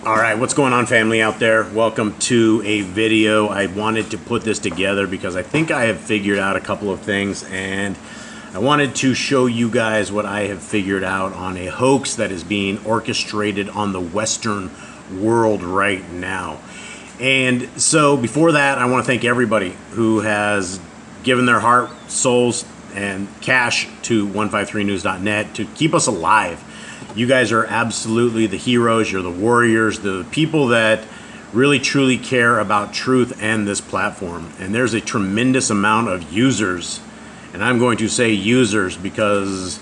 All right, what's going on, family out there? Welcome to a video. I wanted to put this together because I think I have figured out a couple of things, and I wanted to show you guys what I have figured out on a hoax that is being orchestrated on the Western world right now. And so before that, I want to thank everybody who has given their heart, souls, and cash to 153news.net to keep us alive. You guys are absolutely the heroes. You're the warriors, the people that really truly care about truth and this platform. And there's a tremendous amount of users, and I'm going to say users because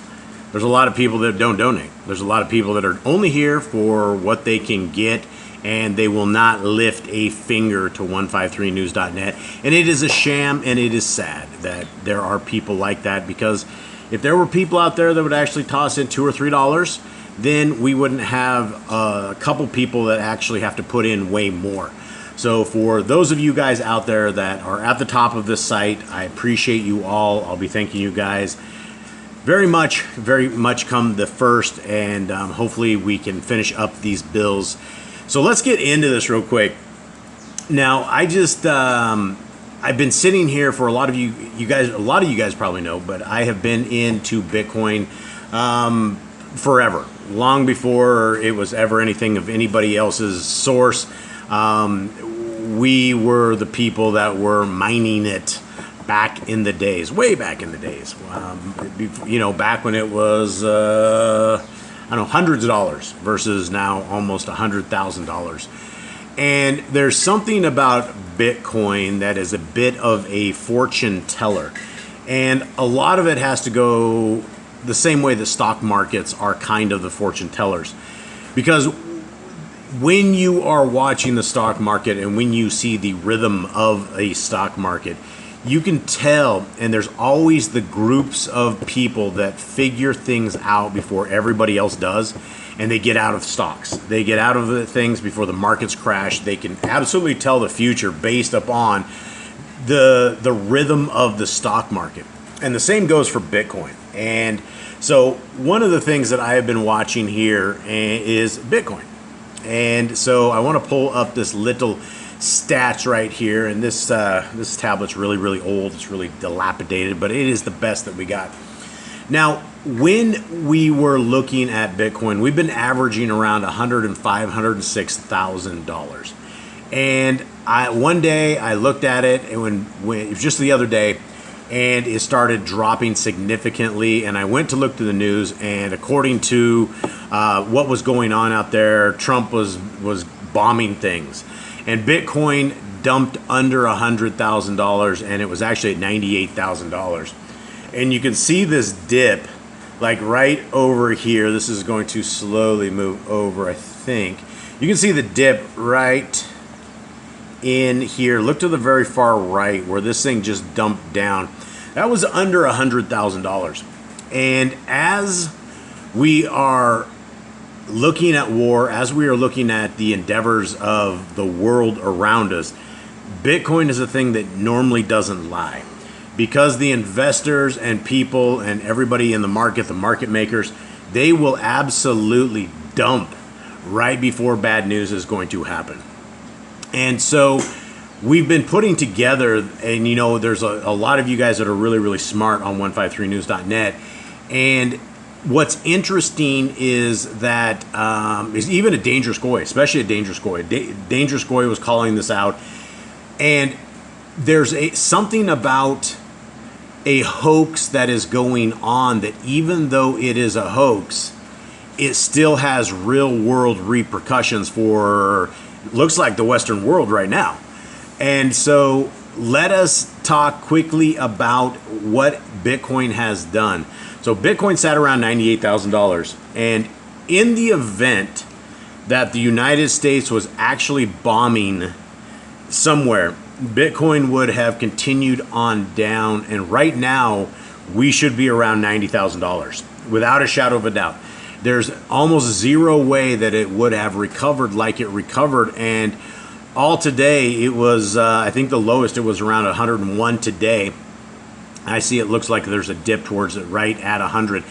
there's a lot of people that don't donate. There's a lot of people that are only here for what they can get, and they will not lift a finger to 153news.net. And it is a sham, and it is sad that there are people like that, because if there were people out there that would actually toss in $2 or $3, then we wouldn't have a couple people that actually have to put in way more. So for those of you guys out there that are at the top of this site, I appreciate you all. I'll be thanking you guys very much come the first, and hopefully we can finish up these bills. So let's get into this real quick. Now, I just I've been sitting here for a lot of you guys probably know, but I have been into Bitcoin forever, long before it was ever anything of anybody else's source. We were the people that were mining it back in the days, way back in the days. You know, back when it was I don't know, hundreds of dollars versus now almost $100,000. And there's something about Bitcoin that is a bit of a fortune teller, and a lot of it has to go the same way the stock markets are kind of the fortune tellers. Because when you are watching the stock market and when you see the rhythm of a stock market, you can tell, and there's always the groups of people that figure things out before everybody else does, and they get out of stocks. They get out of the things before the markets crash. They can absolutely tell the future based upon the rhythm of the stock market. And the same goes for Bitcoin. And so one of the things that I have been watching here is Bitcoin. And so I want to pull up this little stats right here, and this tablet's really old. It's really dilapidated, but it is the best that we got. Now, when we were looking at Bitcoin, we've been averaging around $105,000, $106,000. And one day I looked at it, and when it was just the other day, and it started dropping significantly, and I went to look to the news, and according to what was going on out there, Trump was bombing things, and Bitcoin dumped under $100,000, and it was actually at $98,000. And you can see this dip like right over here. This is going to slowly move over, I think. You can see the dip right in here. Look to the very far right where this thing just dumped down. That was under $100,000. And as we are looking at war, as we are looking at the endeavors of the world around us, Bitcoin is a thing that normally doesn't lie, because the investors and people and everybody in the market makers, they will absolutely dump right before bad news is going to happen. And so we've been putting together, and you know, there's a lot of you guys that are really smart on 153news.net. And what's interesting is that is even a Dangerous Goy, especially a Dangerous Goy. Dangerous Goy was calling this out. And there's something about a hoax that is going on, that even though it is a hoax, it still has real world repercussions for, looks like, the Western world right now. And so let us talk quickly about what Bitcoin has done. So Bitcoin sat around $98,000, and in the event that the United States was actually bombing somewhere, Bitcoin would have continued on down, and right now we should be around $90,000 without a shadow of a doubt. There's almost zero way that it would have recovered like it recovered. And all today it was I think the lowest, it was around 101 today. I see it looks like there's a dip towards it right at 100.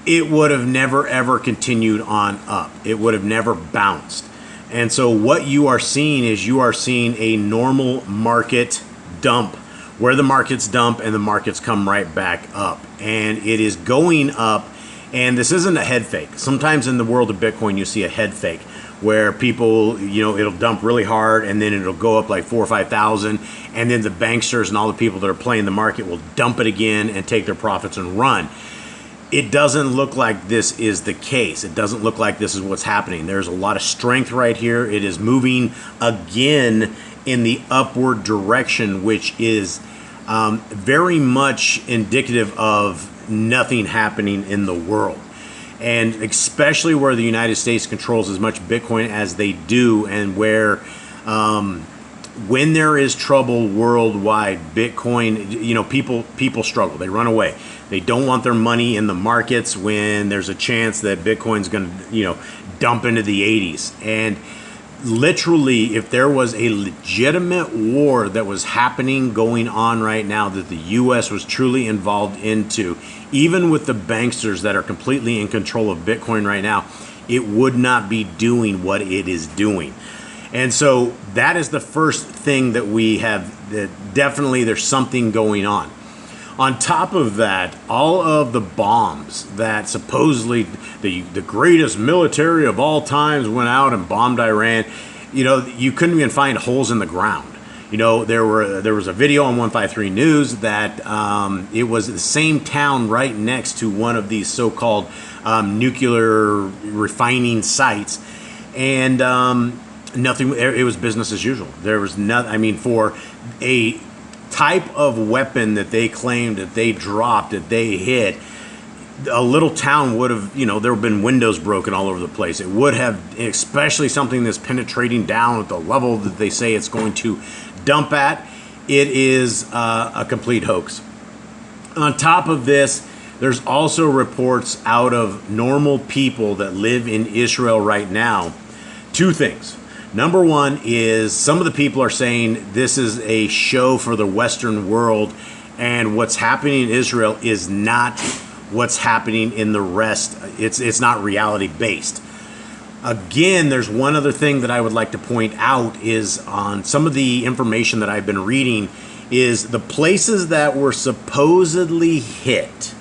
It would have never ever continued on up. It would have never bounced. And so what you are seeing is you are seeing a normal market dump, where the markets dump and the markets come right back up. And it is going up, and this isn't a head fake. Sometimes in the world of Bitcoin, you see a head fake where people, it'll dump really hard and then it'll go up like 4,000 or 5,000, and then the banksters and all the people that are playing the market will dump it again and take their profits and run. It doesn't look like this is the case. It doesn't look like this is what's happening. There's a lot of strength right here. It is moving again in the upward direction, which is very much indicative of nothing happening in the world. And especially where the United States controls as much Bitcoin as they do, and where when there is trouble worldwide, Bitcoin, people struggle. They run away. They don't want their money in the markets when there's a chance that Bitcoin's going to, dump into the 80s. And literally, if there was a legitimate war that was going on right now that the U.S. was truly involved into, even with the banksters that are completely in control of Bitcoin right now, it would not be doing what it is doing. And so that is the first thing that we have, that definitely there's something going on. On top of that, all of the bombs that supposedly the greatest military of all times went out and bombed Iran, you couldn't even find holes in the ground. There was a video on 153 News that it was the same town right next to one of these so-called nuclear refining sites, and nothing. It was business as usual. There was nothing. I mean, for a type of weapon that they claimed that they dropped, that they hit, a little town would have, there would have been windows broken all over the place. It would have, especially something that's penetrating down at the level that they say it's going to dump at. It is a complete hoax. On top of this, there's also reports out of normal people that live in Israel right now. Two things. Number one is some of the people are saying this is a show for the Western world, and what's happening in Israel is not what's happening in the rest. It's not reality based. Again, there's one other thing that I would like to point out is on some of the information that I've been reading is the places that were supposedly hit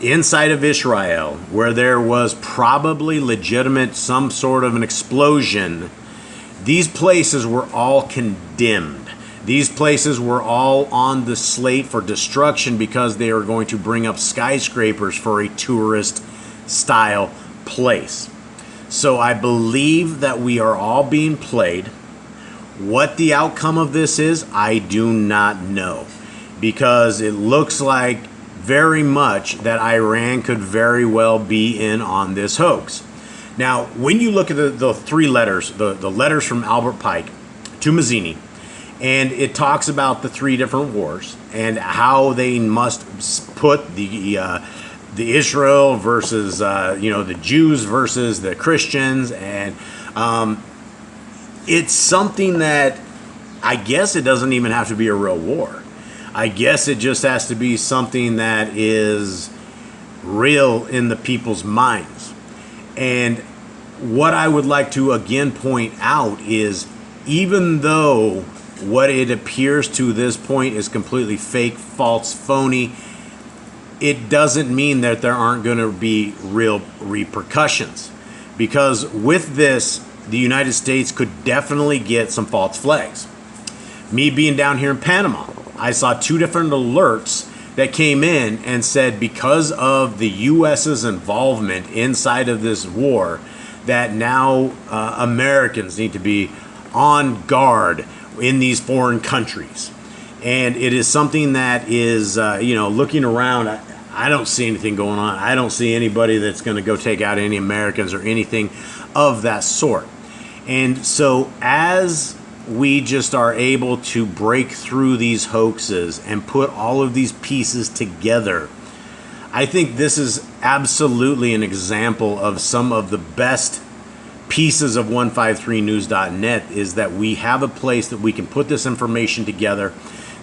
inside of Israel, where there was probably legitimate some sort of an explosion. These places were all condemned. These places were all on the slate for destruction because they are going to bring up skyscrapers for a tourist style place. So I believe that we are all being played. What the outcome of this is, I do not know, because it looks like very much that Iran could very well be in on this hoax. Now, when you look at the three letters, the letters from Albert Pike to Mazzini, and it talks about the three different wars and how they must put the Israel versus the Jews versus the Christians, and it's something that I guess it doesn't even have to be a real war. I guess it just has to be something that is real in the people's minds. And what I would like to again point out is, even though what it appears to this point is completely fake, false, phony, it doesn't mean that there aren't going to be real repercussions. Because with this, the United States could definitely get some false flags. Me being down here in Panama, I saw two different alerts that came in and said because of the U.S.'s involvement inside of this war, that now Americans need to be on guard in these foreign countries. And it is something that is, looking around, I don't see anything going on. I don't see anybody that's going to go take out any Americans or anything of that sort. And so as we just are able to break through these hoaxes and put all of these pieces together, I think this is absolutely an example of some of the best pieces of 153news.net, is that we have a place that we can put this information together,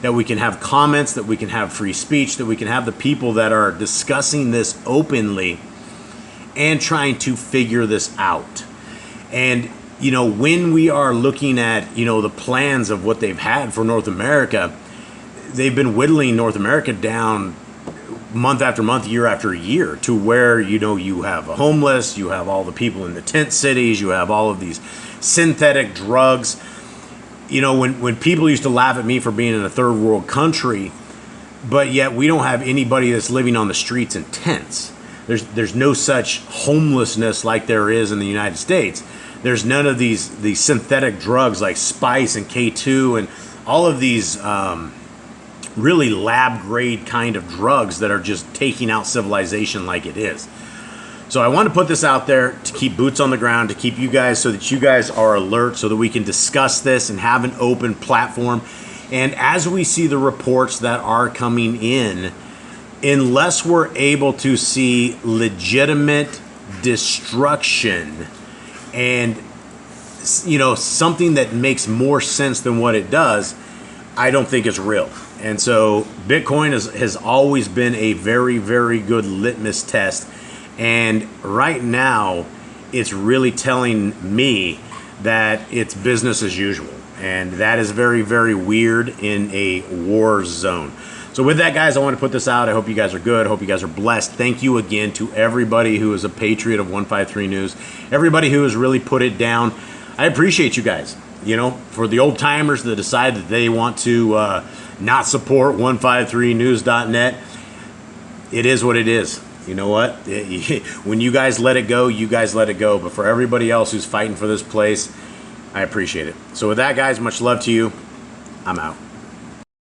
that we can have comments, that we can have free speech, that we can have the people that are discussing this openly and trying to figure this out. And you know, when we are looking at, you know, the plans of what they've had for North America, they've been whittling North America down month after month, year after year, to where, you know, you have a homeless, you have all the people in the tent cities, you have all of these synthetic drugs. You know, when people used to laugh at me for being in a third world country, but yet we don't have anybody that's living on the streets in tents. There's no such homelessness like there is in the United States. There's none of these synthetic drugs like spice and K2 and all of these really lab grade kind of drugs that are just taking out civilization like it is. So I want to put this out there to keep boots on the ground, to keep you guys, so that you guys are alert, so that we can discuss this and have an open platform. And as we see the reports that are coming in, unless we're able to see legitimate destruction and, you know, something that makes more sense than what it does, I don't think it's real. And so Bitcoin has always been a very, very good litmus test. And right now, it's really telling me that it's business as usual. And that is very, very weird in a war zone. So with that, guys, I want to put this out. I hope you guys are good. I hope you guys are blessed. Thank you again to everybody who is a patriot of 153 News. Everybody who has really put it down. I appreciate you guys. You know, for the old timers that decide that they want to not support 153news.net, it is what it is. You know what? When you guys let it go, you guys let it go. But for everybody else who's fighting for this place, I appreciate it. So with that, guys, much love to you. I'm out.